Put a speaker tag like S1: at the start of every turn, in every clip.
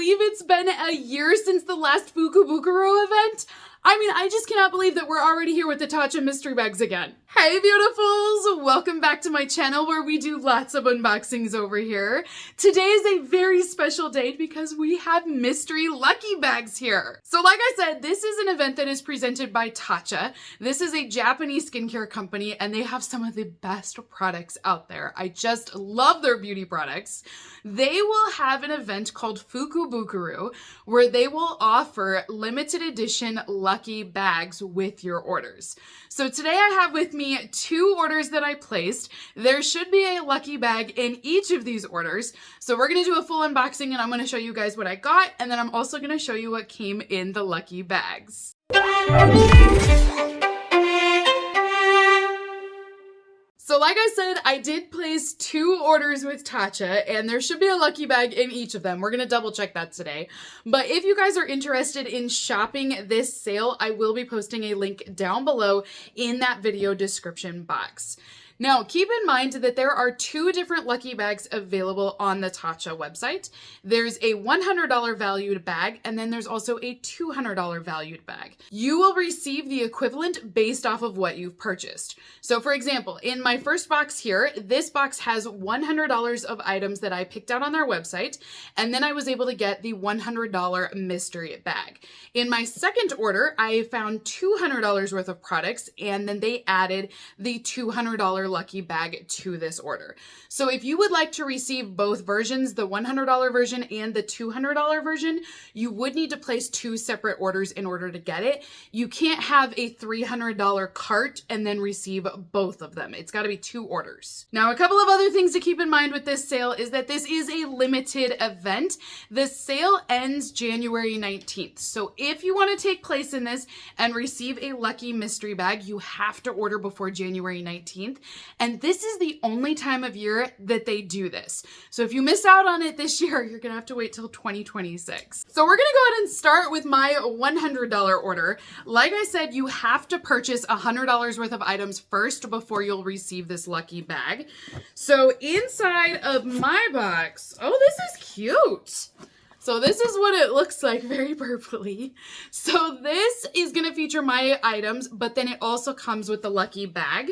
S1: believe it's been a year since the last Fukubukuro event? I mean, I just cannot believe that we're already here with the Tatcha mystery bags again. Hey beautifuls! Welcome back to my channel where we do lots of unboxings over here. Today is a very special day because we have mystery lucky bags here. So like I said, this is an event that is presented by Tatcha. This is a Japanese skincare company and they have some of the best products out there. I just love their beauty products. They will have an event called Fukubukuro where they will offer limited edition lucky bags with your orders. So today I have with me 2 orders that I placed. There should be a lucky bag in each of these orders. So we're going to do a full unboxing and I'm going to show you guys what I got. And then I'm also going to show you what came in the lucky bags. So like I said, I did place 2 orders with Tatcha and there should be a lucky bag in each of them. We're going to double check that today. But if you guys are interested in shopping this sale, I will be posting a link down below in that video description box. Now, keep in mind that there are 2 different lucky bags available on the Tatcha website. There's a $100 valued bag, and then there's also a $200 valued bag. You will receive the equivalent based off of what you've purchased. So for example, in my first box here, this box has $100 of items that I picked out on their website, and then I was able to get the $100 mystery bag. In my second order, I found $200 worth of products, and then they added the $200 lucky bag to this order. So if you would like to receive both versions, the $100 version and the $200 version, you would need to place 2 separate orders in order to get it. You can't have a $300 cart and then receive both of them. It's got to be 2 orders. Now, a couple of other things to keep in mind with this sale is that this is a limited event. The sale ends January 19th. So if you want to take place in this and receive a lucky mystery bag, you have to order before January 19th. And this is the only time of year that they do this. So if you miss out on it this year, you're gonna have to wait till 2026. So we're gonna go ahead and start with my $100 order. Like I said, you have to purchase $100 worth of items first before you'll receive this lucky bag. So inside of my box, oh, this is cute. So this is what it looks like, very purpley. So this is gonna feature my items, but then it also comes with the lucky bag.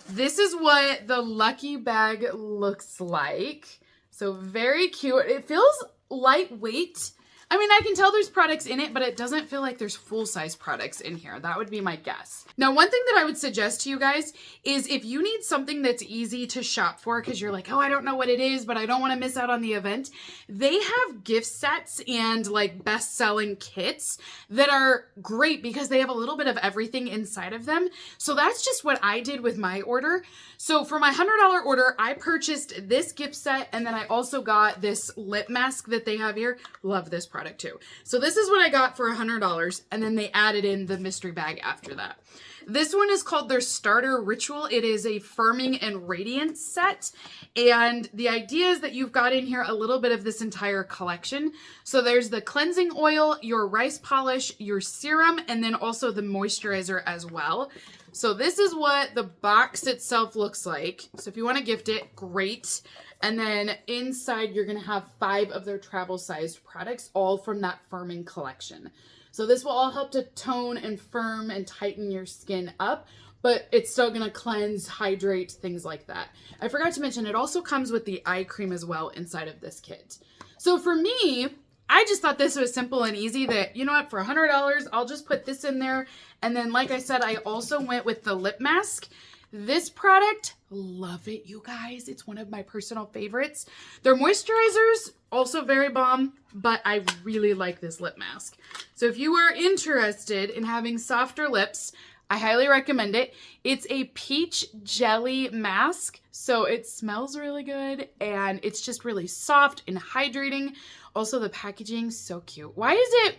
S1: This is what the lucky bag looks like. So very cute. It feels lightweight. I mean, I can tell there's products in it, but it doesn't feel like there's full-size products in here. That would be my guess. Now, one thing that I would suggest to you guys is if you need something that's easy to shop for because you're like, oh, I don't know what it is, but I don't want to miss out on the event. They have gift sets and like best-selling kits that are great because they have a little bit of everything inside of them. So that's just what I did with my order. So for my $100 order, I purchased this gift set and then I also got this lip mask that they have here. Love this product too. So this is what I got for $100 and then they added in the mystery bag after that. This one is called their Starter Ritual. It is a firming and radiance set. And the idea is that you've got in here a little bit of this entire collection. So there's the cleansing oil, your rice polish, your serum, and then also the moisturizer as well. So this is what the box itself looks like. So if you want to gift it, great. And then inside, you're going to have 5 of their travel-sized products, all from that firming collection. So this will all help to tone and firm and tighten your skin up, but it's still going to cleanse, hydrate, things like that. I forgot to mention, it also comes with the eye cream as well inside of this kit. So for me, I just thought this was simple and easy that, you know what, for $100, I'll just put this in there. And then, like I said, I also went with the lip mask. This product, love it, you guys. It's one of my personal favorites. Their moisturizers, also very bomb, but I really like this lip mask. So if you are interested in having softer lips, I highly recommend it. It's a peach jelly mask, so it smells really good and it's just really soft and hydrating. Also, the packaging, so cute. Why is it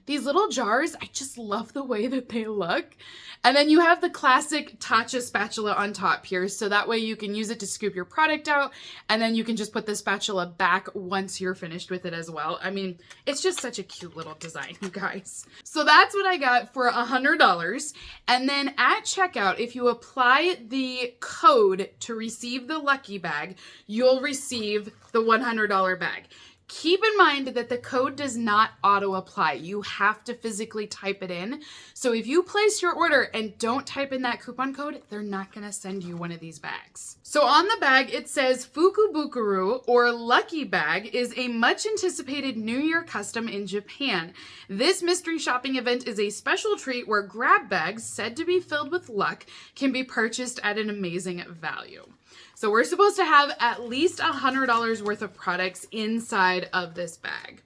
S1: these little jars? I just love the way that they look. And then you have the classic Tatcha spatula on top here, so that way you can use it to scoop your product out, and then you can just put the spatula back once you're finished with it as well. I mean, it's just such a cute little design, you guys. So that's what I got for $100. And then at checkout, if you apply the code to receive the lucky bag, you'll receive the $100 bag. Keep in mind that the code does not auto-apply. You have to physically type it in. So if you place your order and don't type in that coupon code, they're not going to send you one of these bags. So on the bag, it says Fukubukuro, or Lucky Bag, is a much anticipated New Year custom in Japan. This mystery shopping event is a special treat where grab bags said to be filled with luck can be purchased at an amazing value. So we're supposed to have at least $100 worth of products inside of this bag.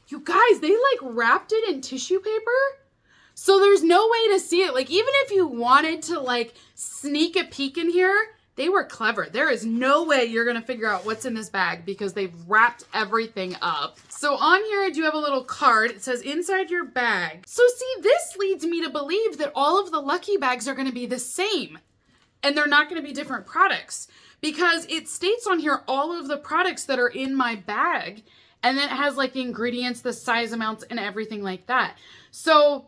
S1: You guys, they like wrapped it in tissue paper. So there's no way to see it. Like even if you wanted to like sneak a peek in here, they were clever. There is no way you're going to figure out what's in this bag because they've wrapped everything up. So on here, I do have a little card. It says inside your bag. So see, this leads me to believe that all of the Lucky Bags are going to be the same and they're not going to be different products. Because it states on here all of the products that are in my bag. And then it has like the ingredients, the size amounts, and everything like that. So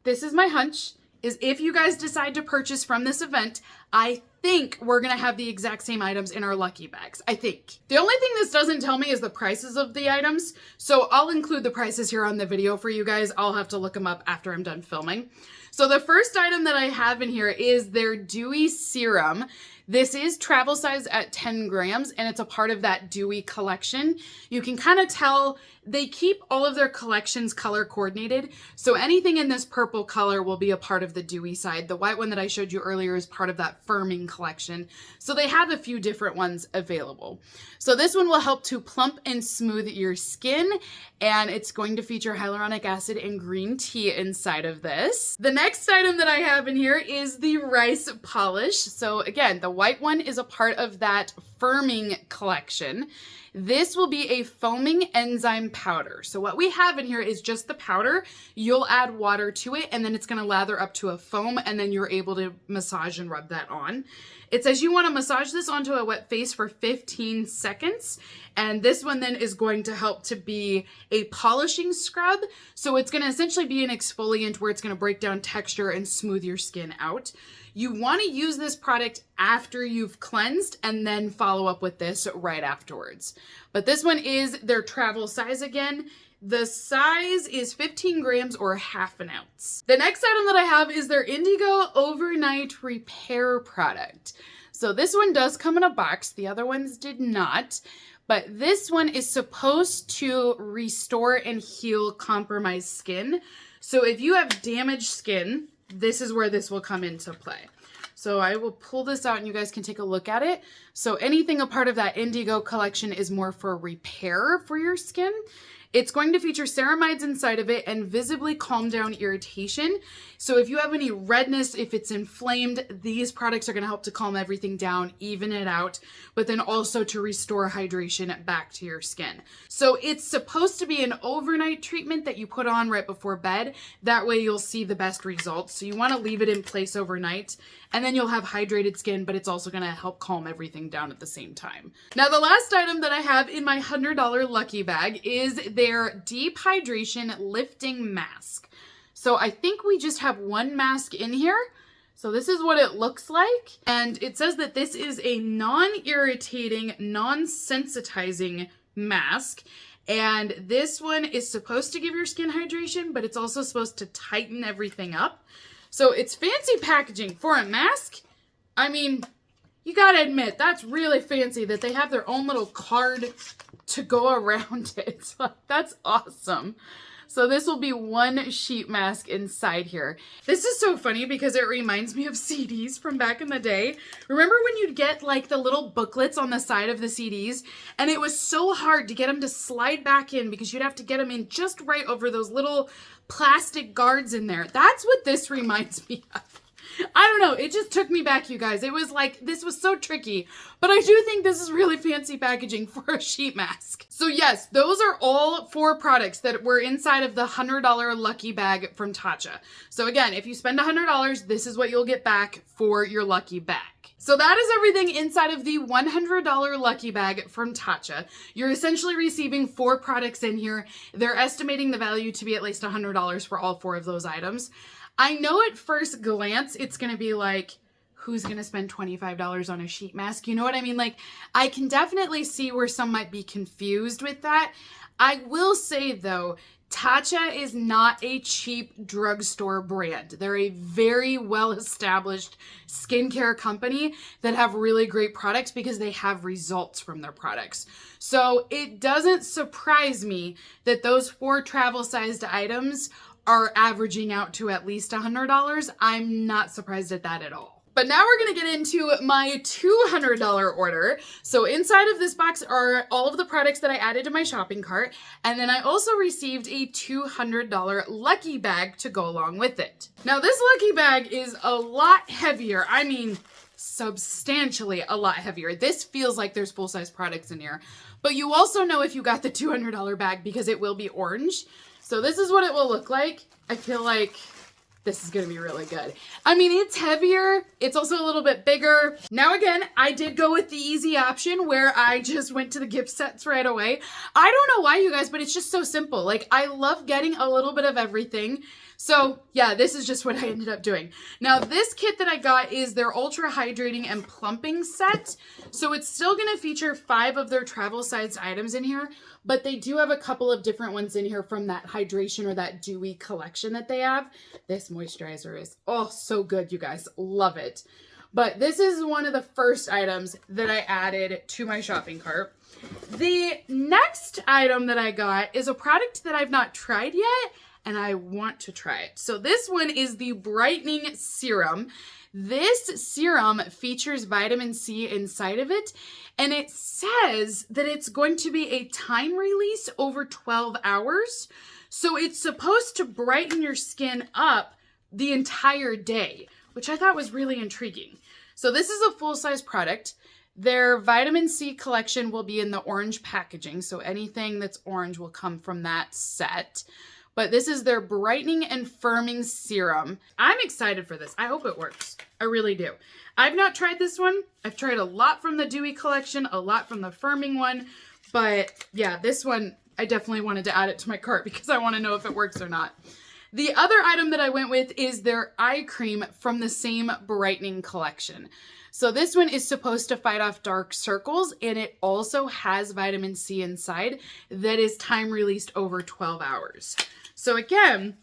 S1: this is my hunch, is if you guys decide to purchase from this event, I think we're going to have the exact same items in our Lucky Bags. I think. The only thing this doesn't tell me is the prices of the items. So I'll include the prices here on the video for you guys. I'll have to look them up after I'm done filming. So the first item that I have in here is their Dewy Serum. This is travel size at 10 grams and it's a part of that Dewy collection. You can kind of tell they keep all of their collections color coordinated. So anything in this purple color will be a part of the Dewy side. The white one that I showed you earlier is part of that firming collection. So they have a few different ones available. So this one will help to plump and smooth your skin, and it's going to feature hyaluronic acid and green tea inside of this. The next item that I have in here is the rice polish. So again, the white one is a part of that firming collection. This will be a foaming enzyme powder. So what we have in here is just the powder. You'll add water to it and then it's going to lather up to a foam and then you're able to massage and rub that on. It says you want to massage this onto a wet face for 15 seconds. And this one then is going to help to be a polishing scrub. So it's going to essentially be an exfoliant where it's going to break down texture and smooth your skin out. You want to use this product after you've cleansed and then follow up with this right afterwards. But this one is their travel size again. The size is 15 grams or ½ ounce. The next item that I have is their Indigo Overnight Repair product. So this one does come in a box. The other ones did not. But this one is supposed to restore and heal compromised skin. So if you have damaged skin, this is where this will come into play. So I will pull this out and you guys can take a look at it. So anything a part of that Indigo collection is more for repair for your skin. It's going to feature ceramides inside of it and visibly calm down irritation. So if you have any redness, if it's inflamed, these products are going to help to calm everything down, even it out, but then also to restore hydration back to your skin. So it's supposed to be an overnight treatment that you put on right before bed. That way you'll see the best results. So you want to leave it in place overnight and then you'll have hydrated skin, but it's also going to help calm everything down at the same time. Now the last item that I have in my $100 Lucky Bag is their Deep Hydration Lifting Mask. So I think we just have one mask in here. So this is what it looks like. And it says that this is a non-irritating, non-sensitizing mask. And this one is supposed to give your skin hydration, but it's also supposed to tighten everything up. So it's fancy packaging for a mask. I mean, you gotta admit, that's really fancy that they have their own little card to go around it. That's awesome. So this will be one sheet mask inside here. This is so funny because it reminds me of CDs from back in the day. Remember when you'd get like the little booklets on the side of the CDs and it was so hard to get them to slide back in because you'd have to get them in just right over those little plastic guards in there. That's what this reminds me of. I don't know. It just took me back, you guys. It was like, this was so tricky. But I do think this is really fancy packaging for a sheet mask. So yes, those are all 4 products that were inside of the $100 Lucky Bag from Tatcha. So again, if you spend $100, this is what you'll get back for your Lucky Bag. So that is everything inside of the $100 Lucky Bag from Tatcha. You're essentially receiving 4 products in here. They're estimating the value to be at least $100 for all 4 of those items. I know at first glance, it's going to be like, who's going to spend $25 on a sheet mask? You know what I mean? Like, I can definitely see where some might be confused with that. I will say though, Tatcha is not a cheap drugstore brand. They're a very well-established skincare company that have really great products because they have results from their products. So it doesn't surprise me that those 4 travel-sized items are averaging out to at least $100. I'm not surprised at that at all. But now we're going to get into my $200 order. So inside of this box are all of the products that I added to my shopping cart. And then I also received a $200 lucky bag to go along with it. Now this lucky bag is a lot heavier. I mean, substantially a lot heavier. This feels like there's full-size products in here. But you also know if you got the $200 bag because it will be orange. So this is what it will look like. I feel like this is going to be really good. I mean, it's heavier. It's also a little bit bigger. Now, again, I did go with the easy option where I just went to the gift sets right away. I don't know why, you guys, but it's just so simple. Like, I love getting a little bit of everything. So yeah, this is just what I ended up doing. Now, this kit that I got is their Ultra Hydrating and Plumping set. So it's still going to feature 5 of their travel-sized items in here, but they do have a couple of different ones in here from that hydration or that dewy collection that they have. This moisturizer is, oh, so good, you guys. Love it. But this is one of the first items that I added to my shopping cart. The next item that I got is a product that I've not tried yet, and I want to try it. So this one is the Brightening Serum. This serum features vitamin C inside of it, and it says that it's going to be a time release over 12 hours. So it's supposed to brighten your skin up the entire day, which I thought was really intriguing. So this is a full-size product. Their vitamin C collection will be in the orange packaging, so anything that's orange will come from that set. But this is their Brightening and Firming Serum. I'm excited for this. I hope it works. I really do. I've not tried this one. I've tried a lot from the Dewy collection, a lot from the Firming one. But yeah, this one, I definitely wanted to add it to my cart because I want to know if it works or not. The other item that I went with is their eye cream from the same Brightening collection. So this one is supposed to fight off dark circles, and it also has vitamin C inside that is time released over 12 hours. So again,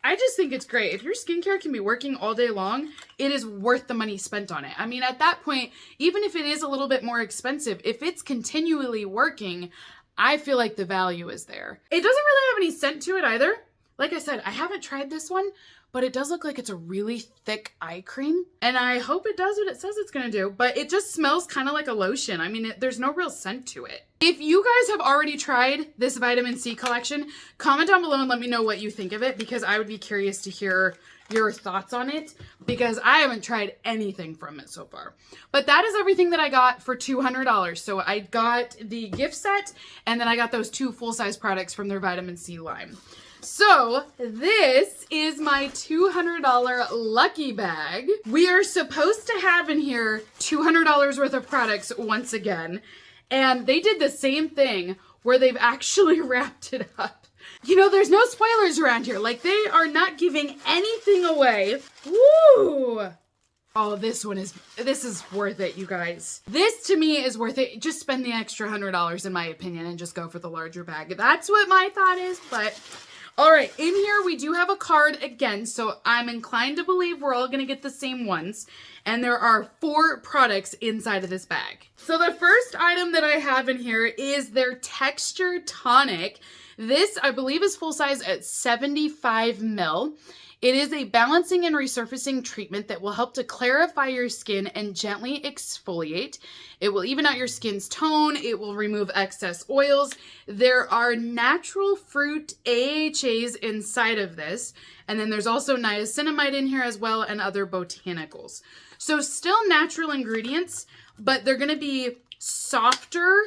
S1: I just think it's great. If your skincare can be working all day long, it is worth the money spent on it. I mean, at that point, even if it is a little bit more expensive, if it's continually working, I feel like the value is there. It doesn't really have any scent to it either. Like I said, I haven't tried this one, but it does look like it's a really thick eye cream. And I hope it does what it says it's gonna do, but it just smells kind of like a lotion. I mean, there's no real scent to it. If you guys have already tried this vitamin C collection, comment down below and let me know what you think of it, because I would be curious to hear your thoughts on it, because I haven't tried anything from it so far. But that is everything that I got for $200. So I got the gift set, and then I got those 2 full-size products from their vitamin C line. So this is my $200 lucky bag. We are supposed to have in here $200 worth of products once again. And they did the same thing where they've actually wrapped it up. You know, there's no spoilers around here. Like, they are not giving anything away. Woo! Oh, this is worth it, you guys. This to me is worth it. Just spend the extra $100 in my opinion and just go for the larger bag. That's what my thought is, but all right, in here we do have a card again, so I'm inclined to believe we're all gonna get the same ones. And there are 4 products inside of this bag. So the first item that I have in here is their Texture Tonic. This, I believe, is full size at 75 ml. It is a balancing and resurfacing treatment that will help to clarify your skin and gently exfoliate. It will even out your skin's tone. It will remove excess oils. There are natural fruit AHAs inside of this. And then there's also niacinamide in here as well, and other botanicals. So still natural ingredients, but they're going to be softer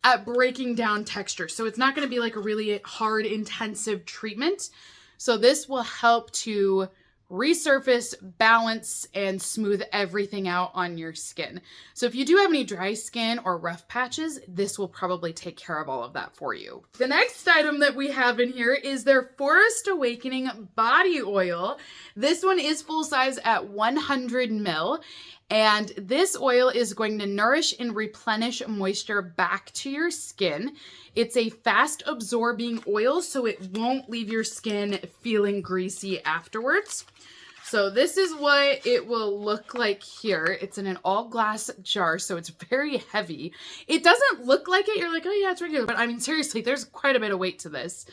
S1: at breaking down texture. So it's not going to be like a really hard, intensive treatment. So this will help to resurface, balance, and smooth everything out on your skin. So if you do have any dry skin or rough patches, this will probably take care of all of that for you. The next item that we have in here is their Forest Awakening Body Oil. This one is full size at 100 ml. And this oil is going to nourish and replenish moisture back to your skin. It's a fast absorbing oil, so it won't leave your skin feeling greasy afterwards. So this is what it will look like here. It's in an all glass jar, so it's very heavy. It doesn't look like it. You're like, oh yeah, it's regular. But I mean, seriously, there's quite a bit of weight to this.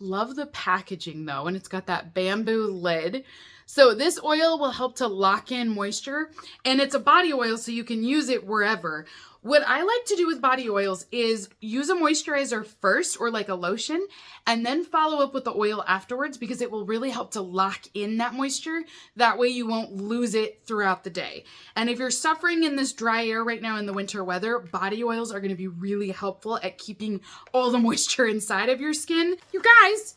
S1: Love the packaging though, and it's got that bamboo lid. So this oil will help to lock in moisture, and it's a body oil, so you can use it wherever. What I like to do with body oils is use a moisturizer first, or like a lotion, and then follow up with the oil afterwards, because it will really help to lock in that moisture. That way you won't lose it throughout the day. And if you're suffering in this dry air right now in the winter weather, body oils are going to be really helpful at keeping all the moisture inside of your skin. You guys,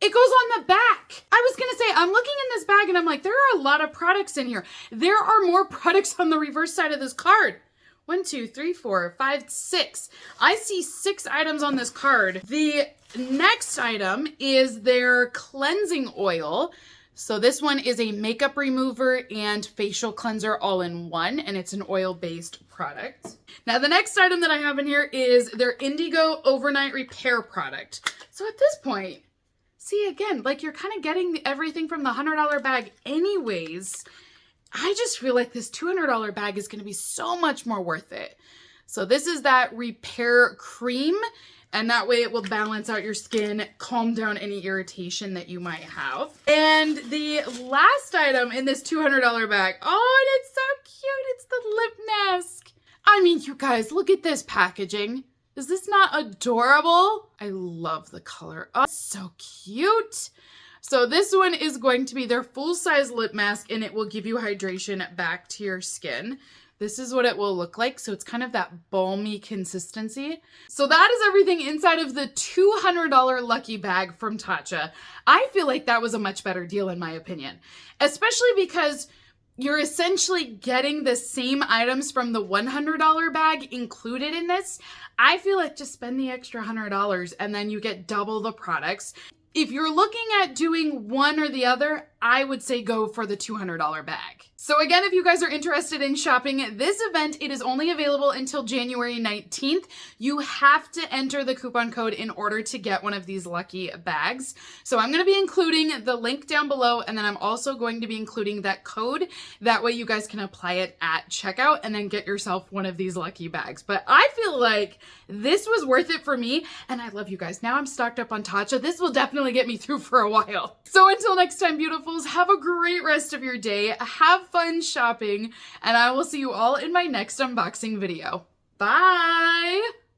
S1: it goes on the back. I was gonna say, I'm looking in this bag and I'm like, there are a lot of products in here. There are more products on the reverse side of this card. 1, 2, 3, 4, 5, 6. I see 6 items on this card. The next item is their cleansing oil. So this one is a makeup remover and facial cleanser all in one, and it's an oil-based product. Now the next item that I have in here is their Indigo Overnight Repair product. So at this point, see again, like you're kind of getting everything from the $100 bag anyways. I just feel like this $200 bag is going to be so much more worth it. So this is that repair cream, and that way it will balance out your skin, calm down any irritation that you might have. And the last item in this $200 bag, oh, and it's so cute. It's the lip mask. I mean, you guys, look at this packaging. Is this not adorable? I love the color. Oh, it's so cute. So this one is going to be their full-size lip mask, and it will give you hydration back to your skin. This is what it will look like. So it's kind of that balmy consistency. So that is everything inside of the $200 lucky bag from Tatcha. I feel like that was a much better deal in my opinion, especially because you're essentially getting the same items from the $100 bag included in this. I feel like just spend the extra $100 and then you get double the products. If you're looking at doing one or the other, I would say go for the $200 bag. So again, if you guys are interested in shopping this event, it is only available until January 19th. You have to enter the coupon code in order to get one of these lucky bags. So I'm going to be including the link down below, and then I'm also going to be including that code. That way you guys can apply it at checkout and then get yourself one of these lucky bags. But I feel like this was worth it for me, and I love you guys. Now I'm stocked up on Tatcha. This will definitely get me through for a while. So until next time, beautifuls, have a great rest of your day. Have fun shopping, and I will see you all in my next unboxing video. Bye!